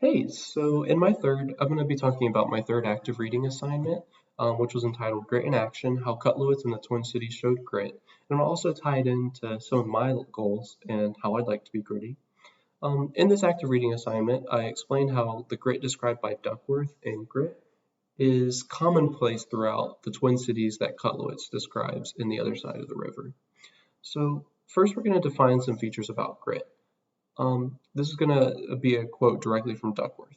Hey, so I'm going to be talking about my third active reading assignment, which was entitled Grit in Action, How Cutlowitz and the Twin Cities Showed Grit. And I'll also tie it into some of my goals and how I'd like to be gritty. In this active reading assignment, I explained how the grit described by Duckworth in Grit is commonplace throughout the Twin Cities that Cutlowitz describes in the other side of the river. So first, we're going to define some features about grit. This is going to be a quote directly from Duckworth.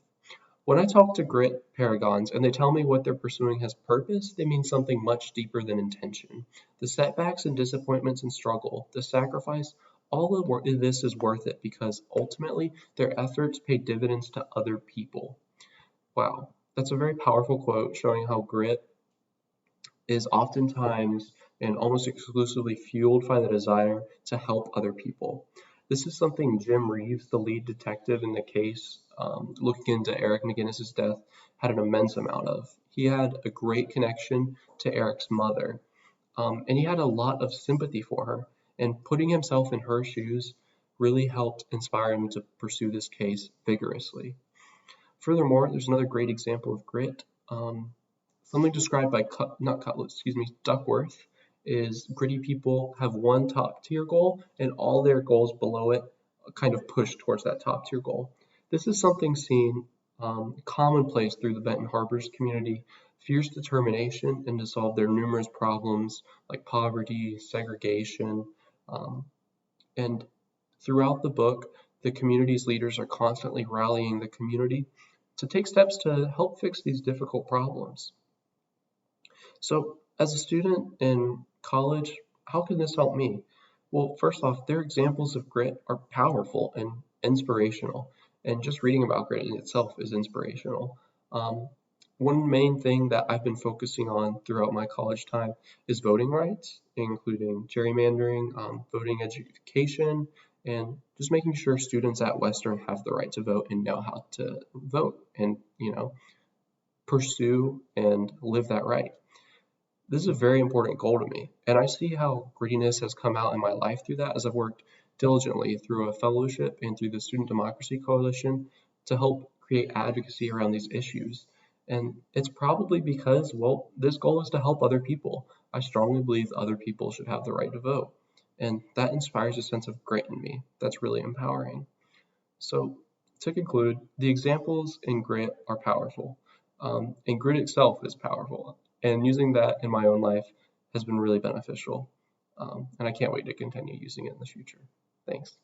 When I talk to grit paragons and they tell me what they're pursuing has purpose, they mean something much deeper than intention. The setbacks and disappointments and struggle, the sacrifice, all of this is worth it because ultimately their efforts pay dividends to other people. Wow, that's a very powerful quote showing how grit is oftentimes and almost exclusively fueled by the desire to help other people. This is something Jim Reeves, the lead detective in the case looking into Eric McGinnis's death, had an immense amount of. He had a great connection to Eric's mother, and he had a lot of sympathy for her. And putting himself in her shoes really helped inspire him to pursue this case vigorously. Furthermore, there's another great example of grit. Something described by Duckworth is gritty people have one top tier goal and all their goals below it kind of push towards that top tier goal. This is something seen commonplace through the Benton Harbors community, fierce determination and to solve their numerous problems like poverty, segregation, and throughout the book, the community's leaders are constantly rallying the community to take steps to help fix these difficult problems. So, as a student in college, how can this help me? Well, first off, their examples of grit are powerful and inspirational, and just reading about grit in itself is inspirational. Um, One main thing that I've been focusing on throughout my college time is voting rights, including gerrymandering, voting education, and just making sure students at Western have the right to vote and know how to vote and, pursue and live that right. This is a very important goal to me, and I see how grittiness has come out in my life through that as I've worked diligently through a fellowship and through the Student Democracy Coalition to help create advocacy around these issues. And it's probably because, well, this goal is to help other people. I strongly believe other people should have the right to vote, and that inspires a sense of grit in me. That's really empowering. So, to conclude, the examples in grit are powerful, and grit itself is powerful. And using that in my own life has been really beneficial. And I can't wait to continue using it in the future. Thanks.